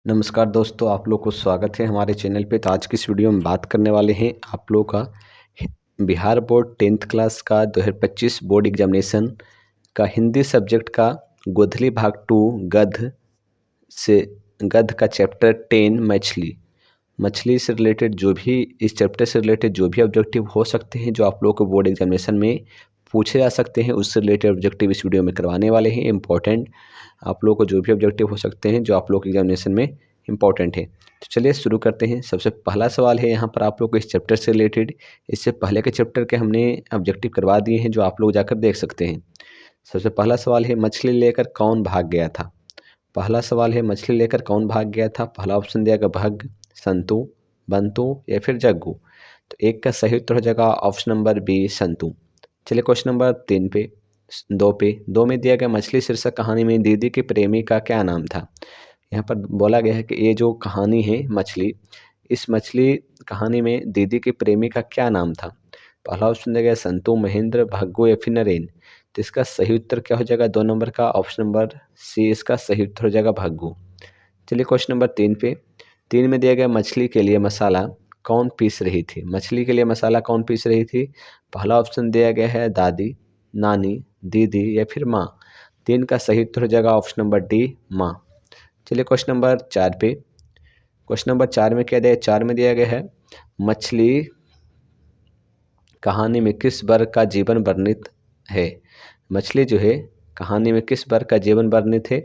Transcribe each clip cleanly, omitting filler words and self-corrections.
नमस्कार दोस्तों, आप लोग को स्वागत है हमारे चैनल पे। तो आज की इस वीडियो में बात करने वाले हैं आप लोग का बिहार बोर्ड 10th क्लास का 2025 बोर्ड एग्जामिनेशन का हिंदी सब्जेक्ट का गोधली भाग 2 से गद्य का चैप्टर 10 मछली से रिलेटेड जो भी इस चैप्टर से रिलेटेड जो भी ऑब्जेक्टिव हो सकते हैं जो आप लोग को बोर्ड एग्जामिनेशन में पूछे जा सकते हैं, उससे रिलेटेड ऑब्जेक्टिव इस वीडियो में करवाने वाले हैं। इंपॉर्टेंट आप लोग को जो भी ऑब्जेक्टिव हो सकते हैं जो आप लोग एग्जामिनेशन में इंपॉर्टेंट है। तो चलिए शुरू करते हैं। सबसे पहला सवाल है यहाँ पर आप लोग को इस चैप्टर से रिलेटेड। इससे पहले के चैप्टर के हमने ऑब्जेक्टिव करवा दिए हैं जो आप लोग जाकर देख सकते हैं। सबसे पहला सवाल है मछली लेकर कौन भाग गया था। पहला सवाल है मछली लेकर कौन भाग गया था। पहला ऑप्शन दिया गया भग, संतु, बंतु या फिर जग्गू। तो एक का सही उत्तर हो जाएगा ऑप्शन नंबर बी संतु। चलिए क्वेश्चन नंबर 2 में दिया गया मछली शीर्षक कहानी में दीदी के प्रेमी का क्या नाम था। यहाँ पर बोला गया है कि ये जो कहानी है मछली, इस मछली कहानी में दीदी के प्रेमी का क्या नाम था। पहला ऑप्शन दिया गया संतु, महेंद्र, भाग्गू या फिर नरेन। तो इसका सही उत्तर क्या हो जाएगा 2 नंबर का ऑप्शन नंबर सी, इसका सही उत्तर हो जाएगा भाग्गू। चलिए क्वेश्चन नंबर 3 में दिया गया मछली के लिए मसाला कौन पीस रही थी। मछली के लिए मसाला कौन पीस रही थी। पहला ऑप्शन दिया गया है दादी, नानी, दीदी या फिर माँ। 3 का सही उत्तर हो जाएगा ऑप्शन नंबर डी, माँ। चलिए क्वेश्चन नंबर 4 में क्या दिया। 4 में दिया गया है मछली कहानी में किस वर्ग का जीवन वर्णित है। मछली जो है कहानी में किस वर्ग का जीवन वर्णित है,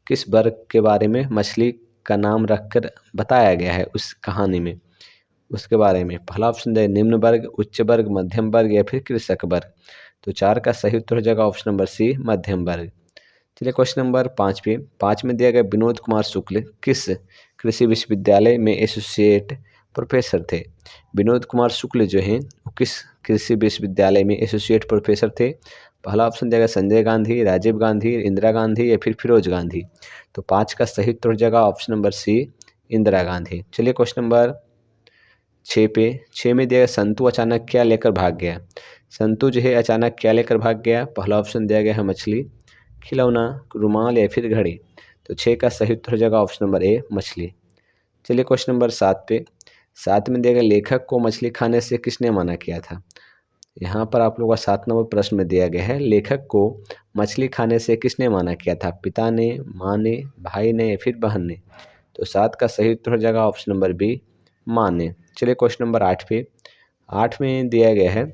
किस वर्ग के बारे में मछली का नाम रखकर बताया गया है उस कहानी में, उसके बारे में। पहला ऑप्शन है निम्न वर्ग, उच्च वर्ग, मध्यम वर्ग या फिर कृषक वर्ग। तो 4 का सही उत्तर हो जाएगा ऑप्शन नंबर सी, मध्यम वर्ग। चलिए क्वेश्चन नंबर 5 में दिया गया विनोद कुमार शुक्ल किस कृषि विश्वविद्यालय में एसोसिएट प्रोफेसर थे। विनोद कुमार शुक्ल जो हैं वो किस कृषि विश्वविद्यालय में एसोसिएट प्रोफेसर थे। पहला ऑप्शन दिया गया संजय गांधी, राजीव गांधी, इंदिरा गांधी या फिर फिरोज गांधी। तो 5 का सही उत्तर हो जाएगा option number C, Indira Gandhi. चलिए क्वेश्चन नंबर 6 में दिया गया संतु अचानक क्या लेकर भाग गया। संतु जो है अचानक क्या लेकर भाग गया। पहला ऑप्शन दिया गया है मछली, खिलौना, रुमाल या फिर घड़ी। तो 6 का सही उत्तर हो जाएगा ऑप्शन नंबर ए, मछली। चलिए क्वेश्चन नंबर 7 में दिया गया लेखक को मछली खाने से किसने मना किया था। यहाँ पर आप लोगों का 7 नंबर प्रश्न में दिया गया है लेखक को मछली खाने से किसने मना किया था। पिता ने, माँ ने, भाई ने या फिर बहन ने। तो 7 का सही उत्तर हो जाएगा ऑप्शन नंबर बी, माँ ने। चलिए क्वेश्चन नंबर 8 में दिया गया है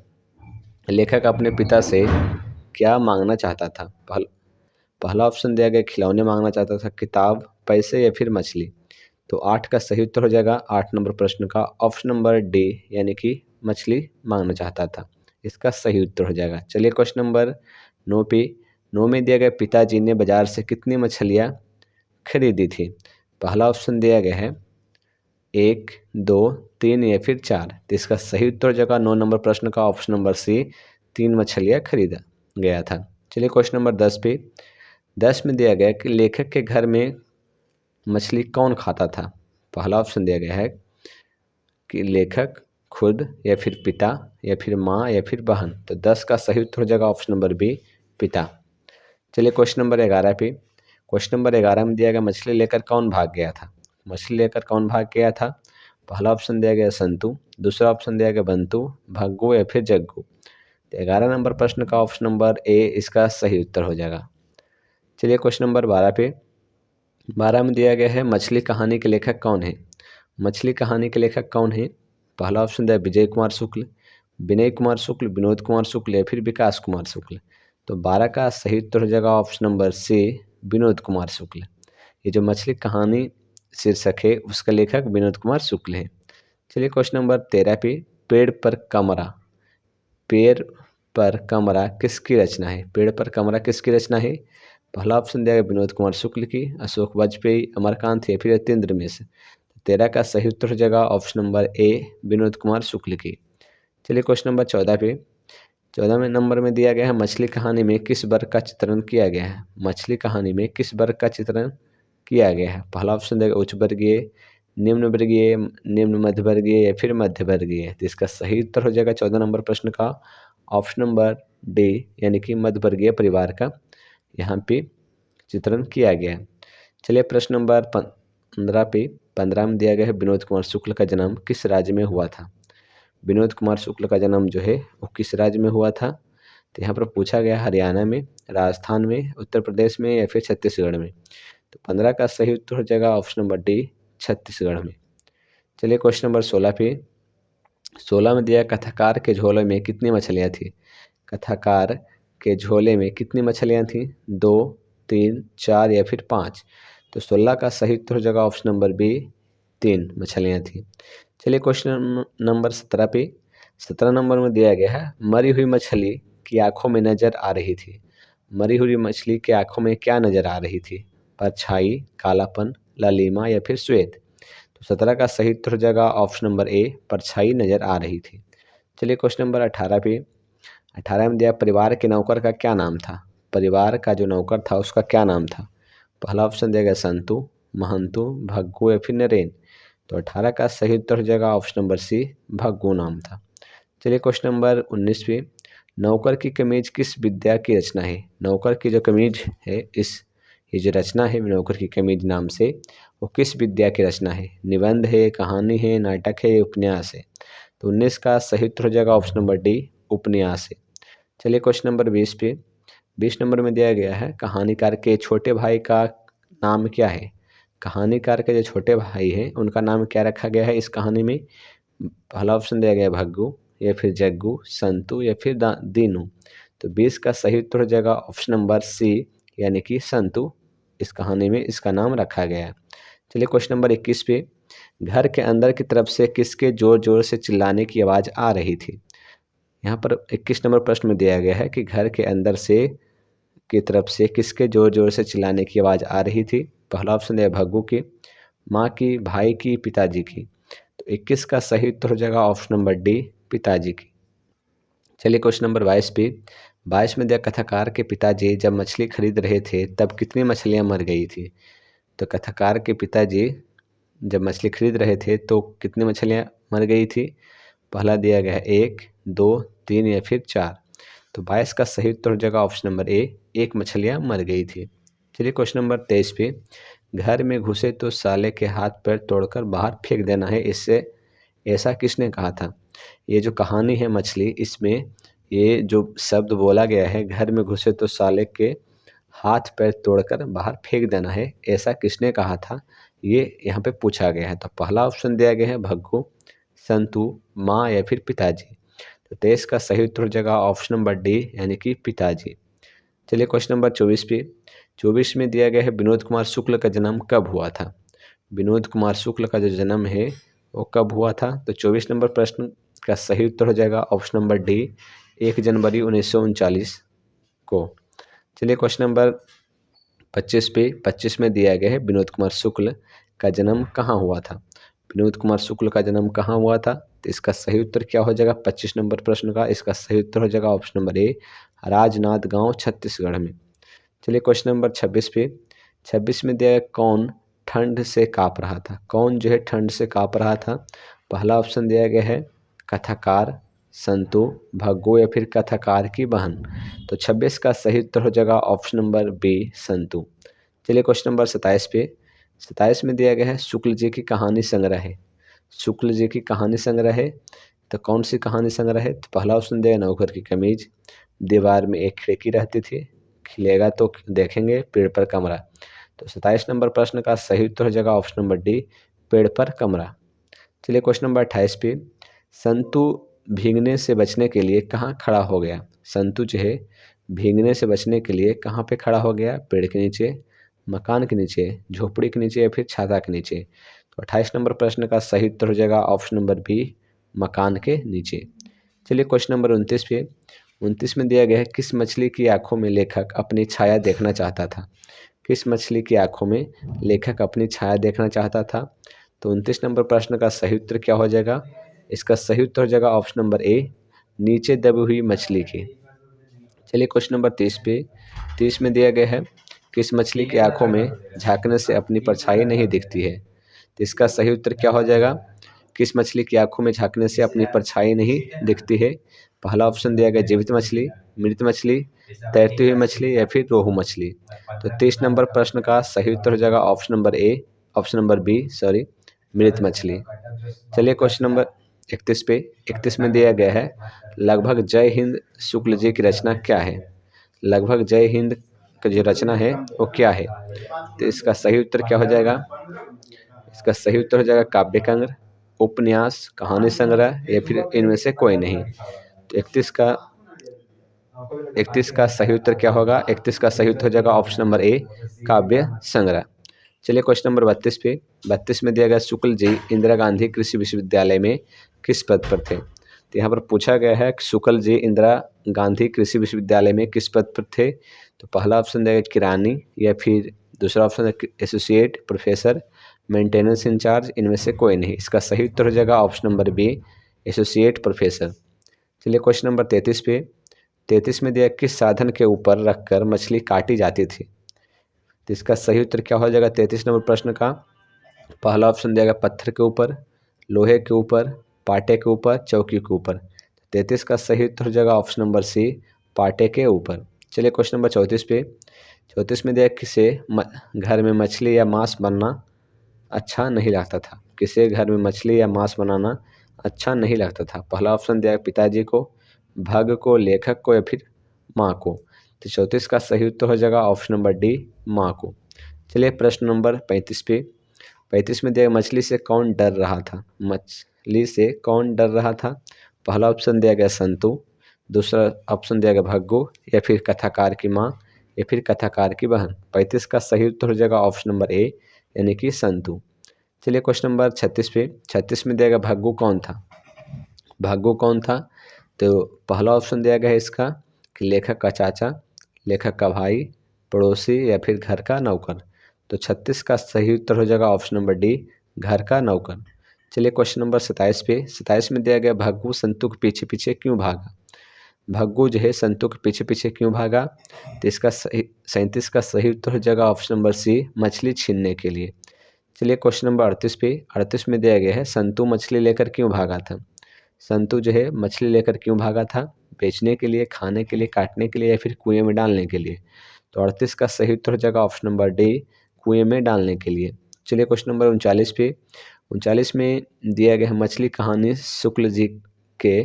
लेखक अपने पिता से क्या मांगना चाहता था। पहला ऑप्शन दिया गया खिलौने मांगना चाहता था, किताब, पैसे या फिर मछली। तो 8 का सही उत्तर हो जाएगा 8 नंबर प्रश्न का ऑप्शन नंबर डी, यानी कि मछली मांगना चाहता था। इसका सही उत्तर हो जाएगा। चलिए क्वेश्चन नंबर 9 में दिया गया पिताजी ने बाजार से कितनी मछलियाँ खरीदी थी। पहला ऑप्शन दिया गया है 1, 2, 3 या फिर 4। तो इसका सही उत्तर हो जाएगा 9 नंबर प्रश्न का ऑप्शन नंबर सी, 3 मछलियाँ खरीदा गया था। चलिए क्वेश्चन नंबर 10 में दिया गया कि लेखक के घर में मछली कौन खाता था। पहला ऑप्शन दिया गया है कि लेखक खुद या फिर पिता या फिर माँ या फिर बहन। तो 10 का सही उत्तर हो जाएगा ऑप्शन नंबर बी, पिता। चलिए क्वेश्चन नंबर 11 में दिया गया मछली लेकर कौन भाग गया था। मछली लेकर कौन भाग गया था। पहला ऑप्शन दिया गया संतु, दूसरा ऑप्शन दिया गया बंतु, भग्गू या फिर जग्गू। तो 11 नंबर प्रश्न का ऑप्शन नंबर ए इसका सही उत्तर हो जाएगा। चलिए क्वेश्चन नंबर 12 में दिया गया है मछली कहानी के लेखक कौन है। मछली कहानी के लेखक कौन है। पहला ऑप्शन दिया विजय कुमार शुक्ल, विनय कुमार शुक्ल, विनोद कुमार शुक्ल या फिर विकास कुमार शुक्ल। तो 12 का सही उत्तर हो जाएगा option number C, Vinod Kumar Shukla. ये जो मछली कहानी शीर्षक है उसका लेखक विनोद कुमार शुक्ल है। चलिए क्वेश्चन नंबर 13 पेड़ पर कमरा किसकी रचना है। पेड़ पर कमरा किसकी रचना है। पहला ऑप्शन दिया गया विनोद कुमार शुक्ल की, अशोक वाजपेयी, अमरकांत या फिर यतीन्द्र मिश्र। 13 का सही उत्तर हो जाएगा option number A, Vinod Kumar Shukla की। चलिए क्वेश्चन नंबर 14 में नंबर में दिया गया है मछली कहानी में किस वर्ग का चित्रण किया गया है। मछली कहानी में किस वर्ग का चित्रण किया गया है। पहला ऑप्शन देगा उच्च वर्गीय, निम्न वर्गीय, निम्न मध्य वर्गीय या फिर मध्य वर्गीय। तो इसका सही उत्तर हो जाएगा 14 नंबर प्रश्न का ऑप्शन नंबर डी, यानी कि मध्य वर्गीय परिवार का यहाँ पे चित्रण किया गया है। चलिए प्रश्न नंबर 15 में दिया गया है विनोद कुमार शुक्ल का जन्म किस राज्य में हुआ था। विनोद कुमार शुक्ल का जन्म जो है वो किस राज्य में हुआ था। तो यहाँ पर पूछा गया हरियाणा में, राजस्थान में, उत्तर प्रदेश में या फिर छत्तीसगढ़ में। तो 15 का सही उत्तर हो जाएगा ऑप्शन नंबर डी, छत्तीसगढ़ में। चलिए क्वेश्चन नंबर 16 पे। 16 में दिया कथाकार के झोले में कितनी मछलियाँ थी। कथाकार के झोले में कितनी मछलियाँ थी, 2, 3, 4 या फिर 5। तो 16 का सही उत्तर हो जाएगा ऑप्शन नंबर बी, 3 मछलियाँ थी। चलिए क्वेश्चन नंबर 17 पे। 17 नंबर में दिया गया है मरी हुई मछली की आंखों में नजर आ रही थी। मरी हुई मछली की आंखों में क्या नजर आ रही थी, परछाई, कालापन, लालिमा या फिर श्वेत। तो 17 का सही उत्तर हो जाएगा ऑप्शन नंबर ए, परछाई नजर आ रही थी। चलिए क्वेश्चन नंबर 18 पे। 18 में दिया परिवार के नौकर का क्या नाम था। परिवार का जो नौकर था उसका क्या नाम था। पहला ऑप्शन दिया गया संतु, महंतु, भग्गू या फिर नरेन। तो 18 का सही उत्तर हो जाएगा ऑप्शन नंबर सी, भग्गू नाम था। चलिए क्वेश्चन नंबर 19 पे। नौकर की कमीज किस विद्या की रचना है। नौकर की जो कमीज है, ये जो रचना है नौकर की कमीज नाम से, वो किस विद्या की रचना है। निबंध है, कहानी है, नाटक है, उपन्यास है। तो 19 का सही उत्तर हो जाएगा ऑप्शन नंबर डी, उपन्यास है। चलिए क्वेश्चन नंबर 20 पे। 20 नंबर में दिया गया है कहानीकार के छोटे भाई का नाम क्या है। कहानीकार के जो छोटे भाई हैं उनका नाम क्या रखा गया है इस कहानी में। पहला ऑप्शन दिया गया है भग्गू या फिर जग्गू, संतू या फिर दीनू। तो 20 का सही उत्तर हो जाएगा ऑप्शन नंबर सी, यानी कि संतू इस कहानी में इसका नाम रखा गया है। चलिए क्वेश्चन नंबर 21 पे। घर के अंदर की तरफ से किसके जोर जोर से चिल्लाने की आवाज़ आ रही थी। यहाँ पर 21 नंबर प्रश्न में दिया गया है कि घर के अंदर से की तरफ से किसके जोर जोर से चिल्लाने की आवाज़ आ रही थी। पहला ऑप्शन दिया भग्गू की, माँ की, भाई की, पिताजी की। तो 21 का सही उत्तर हो जाएगा ऑप्शन नंबर डी, पिताजी की। चलिए क्वेश्चन नंबर 22 पे। 22 में दिया कथाकार के पिताजी जब मछली खरीद रहे थे तब कितनी मछलियाँ मर गई थी। तो कथाकार के पिताजी जब मछली खरीद रहे थे तो कितनी मछलियाँ मर गई थी। पहला दिया गया है 1, 2, 3 या फिर 4। तो 22 का सही उत्तर हो जाएगा ऑप्शन नंबर ए, 1 मछलियाँ मर गई थी। चलिए क्वेश्चन नंबर 23 पे। घर में घुसे तो साले के हाथ पैर तोड़कर बाहर फेंक देना है, इससे ऐसा किसने कहा था। ये जो कहानी है मछली, इसमें ये जो शब्द बोला गया है घर में घुसे तो साले के हाथ पैर तोड़कर बाहर फेंक देना है, ऐसा किसने कहा था, ये यहाँ पे पूछा गया है। तो पहला ऑप्शन दिया गया है भग्गू, संतू, माँ या फिर पिताजी। तो 23 का सही उत्तर हो जाएगा ऑप्शन नंबर डी, यानी कि पिताजी। चलिए क्वेश्चन नंबर 24 पे। 24 में दिया गया है विनोद कुमार शुक्ल का जन्म कब हुआ था। विनोद कुमार शुक्ल का जो जन्म है वो कब हुआ था। तो 24 नंबर प्रश्न का सही उत्तर हो जाएगा ऑप्शन नंबर डी, 1 जनवरी 1939 को। चलिए क्वेश्चन नंबर 25 पे। 25 में दिया गया है विनोद कुमार शुक्ल का जन्म कहाँ हुआ था। विनोद कुमार शुक्ल का जन्म कहाँ हुआ था। तो इसका सही उत्तर क्या हो जाएगा 25 नंबर प्रश्न का। इसका सही उत्तर हो जाएगा ऑप्शन नंबर ए, राजनांद गांव, छत्तीसगढ़ में। चलिए क्वेश्चन नंबर 26 पे। 26 में दिया है कौन ठंड से काँप रहा था। कौन जो है ठंड से काँप रहा था। पहला ऑप्शन दिया गया है कथाकार, संतु, भग्गू या फिर कथाकार की बहन। तो 26 का सही उत्तर हो जाएगा ऑप्शन नंबर बी, संतु। चलिए क्वेश्चन नंबर 27 पे। 27 में दिया गया है शुक्ल जी की कहानी संग्रह है। शुक्ल जी की कहानी संग्रह है, तो कौन सी कहानी संग्रह है। तो पहला ऑप्शन दिया नौकर की कमीज, दीवार में एक खिड़की रहती थी, खिलेगा तो देखेंगे, पेड़ पर कमरा। तो 27 नंबर प्रश्न का सही उत्तर हो जाएगा ऑप्शन नंबर डी, पेड़ पर कमरा। चलिए क्वेश्चन नंबर 28 पे। संतु भीगने से बचने के लिए कहाँ खड़ा हो गया। संतु जो है भीगने से बचने के लिए कहाँ पे खड़ा हो गया। पेड़ के नीचे, मकान के नीचे, झोपड़ी के नीचे या फिर छाता के नीचे। तो 28 नंबर प्रश्न का सही उत्तर हो जाएगा ऑप्शन नंबर बी, मकान के नीचे। चलिए क्वेश्चन नंबर 29 पे। 29 में दिया गया है किस मछली की आंखों में लेखक अपनी छाया देखना चाहता था। किस मछली की आंखों में लेखक अपनी छाया देखना चाहता था। तो 29 नंबर प्रश्न का सही उत्तर क्या हो जाएगा। इसका सही उत्तर हो जाएगा ऑप्शन नंबर ए, नीचे दबी हुई मछली की। चलिए क्वेश्चन नंबर 30 पे। 30 में दिया गया है किस मछली की आंखों में झांकने से अपनी परछाई नहीं दिखती है। तो इसका सही उत्तर क्या हो जाएगा। किस मछली की आंखों में झांकने से अपनी परछाई नहीं दिखती है। पहला ऑप्शन दिया गया जीवित मछली, मृत मछली, तैरती हुई मछली या फिर रोहू मछली। तो 30 नंबर प्रश्न का सही उत्तर हो जाएगा option number A, option number B sorry मृत मछली। चलिए क्वेश्चन नंबर 31 पे 31 में दिया गया है लगभग जय हिंद शुक्ल जी की रचना क्या है। लगभग जय हिंद का जो रचना है वो क्या है। तो इसका सही उत्तर क्या हो जाएगा। इसका सही उत्तर हो जाएगा काव्यकंग, उपन्यास, कहानी संग्रह या फिर इनमें से कोई नहीं। तो 31 का सही उत्तर क्या होगा। 31 का सही उत्तर हो जाएगा ऑप्शन नंबर ए काव्य संग्रह। चलिए क्वेश्चन नंबर 32 पे 32 में दिया गया शुक्ल जी इंदिरा गांधी कृषि विश्वविद्यालय में किस पद पर थे। तो यहाँ पर पूछा गया है कि शुक्ल जी इंदिरा गांधी कृषि विश्वविद्यालय में किस पद पर थे। तो पहला ऑप्शन देगा किरानी या फिर दूसरा ऑप्शन है एसोसिएट प्रोफेसर, मेंटेनेंस इंचार्ज, इनमें से कोई नहीं। इसका सही उत्तर हो जाएगा option number B associate professor. चलिए क्वेश्चन नंबर 33 पे 33 में दिया किस साधन के ऊपर रखकर मछली काटी जाती थी। तो इसका सही उत्तर क्या हो जाएगा 33 नंबर प्रश्न का। पहला ऑप्शन दिया गया पत्थर के ऊपर, लोहे के ऊपर, पाटे के ऊपर, चौकी के ऊपर। 33 का सही उत्तर हो जाएगा ऑप्शन नंबर सी पाटे के ऊपर। चलिए क्वेश्चन नंबर 34 पे 34 में दिया किसे घर में मछली या मांस बनना अच्छा नहीं लगता था। किसे घर में मछली या मांस बनाना अच्छा नहीं लगता था। पहला ऑप्शन दिया पिताजी को, भग को, लेखक को या फिर माँ को। तो 34 का सही उत्तर हो जाएगा ऑप्शन नंबर डी माँ को। चलिए प्रश्न नंबर 35 पे 35 में दिया मछली से कौन डर रहा था। मछली से कौन डर रहा था। पहला ऑप्शन दिया गया संतु, दूसरा ऑप्शन दिया गया भग्गू या फिर कथाकार की माँ या फिर कथाकार की बहन। 35 का सही उत्तर हो जाएगा ऑप्शन नंबर ए यानी कि संतु। चलिए क्वेश्चन नंबर 36 पे 36 में दिया गया भग्गू कौन था। भग्गू कौन था। तो पहला ऑप्शन दिया गया है इसका कि लेखक का चाचा, लेखक का भाई, पड़ोसी या फिर घर का नौकर। तो 36 का सही उत्तर हो जाएगा ऑप्शन नंबर डी घर का नौकर। चलिए क्वेश्चन नंबर 27 पे 27 में दिया गया भग्गू संतु के पीछे पीछे क्यों भागा। भग्गू जो है संतु के पीछे पीछे क्यों भागा। तो इसका 37 का सही उत्तर हो जाएगा ऑप्शन नंबर सी मछली छीनने के लिए। चलिए क्वेश्चन नंबर 38 पे 38 में दिया गया है संतु मछली लेकर क्यों भागा था। संतु जो है मछली लेकर क्यों भागा था। बेचने के लिए, खाने के लिए, काटने के लिए या फिर कुएं में डालने के लिए। तो 38 का सही उत्तर हो जाएगा ऑप्शन नंबर डी कुएं में डालने के लिए। चलिए क्वेश्चन नंबर 39 पे 39 में दिया गया है मछली कहानी शुक्ल जी के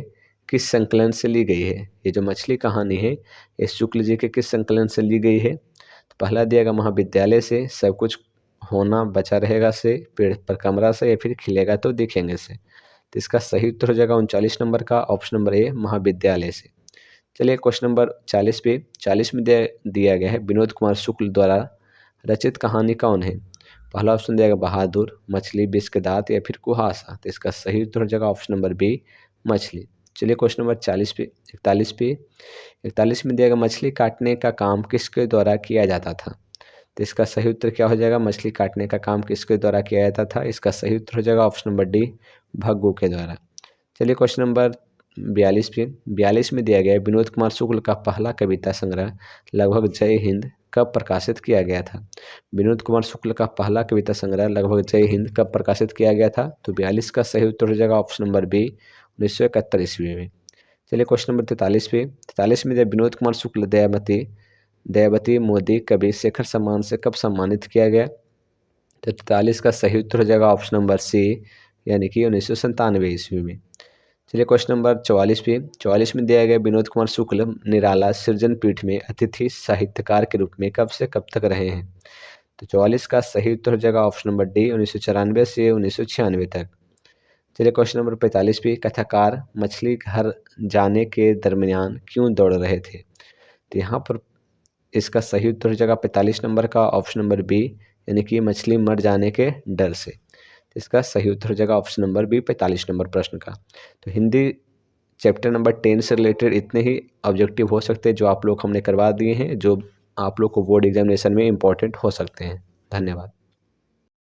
किस संकलन से ली गई है। ये जो मछली कहानी है ये शुक्ल जी के किस संकलन से ली गई है। तो पहला दिया गया महाविद्यालय से, सब कुछ होना बचा रहेगा से, पेड़ पर कमरा से या फिर खिलेगा तो दिखेंगे से। तो इसका सही उत्तर हो जाएगा 39 नंबर का ऑप्शन नंबर ए महाविद्यालय से। चलिए क्वेश्चन नंबर 40 पे 40 में दिया गया है विनोद कुमार शुक्ल द्वारा रचित कहानी कौन है। पहला ऑप्शन दिया गया बहादुर, मछली, विष के दांत या फिर कुहासा। तो इसका सही उत्तर हो जाएगा ऑप्शन नंबर बी मछली। चलिए क्वेश्चन नंबर 41 में दिया गया मछली काटने का काम किसके द्वारा किया जाता था। तो इसका सही उत्तर क्या हो जाएगा मछली काटने का काम किसके द्वारा किया जाता था। इसका सही उत्तर हो जाएगा ऑप्शन नंबर डी भग्गू के द्वारा। चलिए क्वेश्चन नंबर 42 पे 42 में दिया गया है विनोद कुमार शुक्ल का पहला कविता संग्रह लगभग जय हिंद कब प्रकाशित किया गया था। विनोद कुमार शुक्ल का पहला कविता संग्रह लगभग जय हिंद कब प्रकाशित किया गया था। तो 42 का सही उत्तर हो जाएगा ऑप्शन नंबर बी 1971 ईस्वी में। चलिए क्वेश्चन नंबर 43 पे 43 में जब विनोद कुमार शुक्ल दयावती मोदी कवि शेखर सम्मान से कब सम्मानित किया गया। तो 43 का सही उत्तर हो जाएगा ऑप्शन नंबर सी यानी कि 1997 ईस्वी में। चलिए क्वेश्चन नंबर 44 पे 44 में दिया गया विनोद कुमार शुक्ल निराला सृजन पीठ में अतिथि साहित्यकार के रूप में कब से कब तक रहे हैं। तो 44 का सही उत्तर हो जाएगा ऑप्शन नंबर डी 1994 से 1996 तक। चलिए क्वेश्चन नंबर 45 पे कथाकार मछली घर जाने के दरमियान क्यों दौड़ रहे थे। तो यहाँ पर इसका सही उत्तर हो जाएगा 45 नंबर का ऑप्शन नंबर बी यानी कि मछली मर जाने के डर से। इसका सही उत्तर हो जाएगा ऑप्शन नंबर बी 45 नंबर प्रश्न का। तो हिंदी चैप्टर नंबर 10 से रिलेटेड इतने ही ऑब्जेक्टिव हो सकते हैं जो आप लोग हमने करवा दिए हैं, जो आप लोग को बोर्ड एग्जामिनेशन में इंपॉर्टेंट हो सकते हैं। धन्यवाद।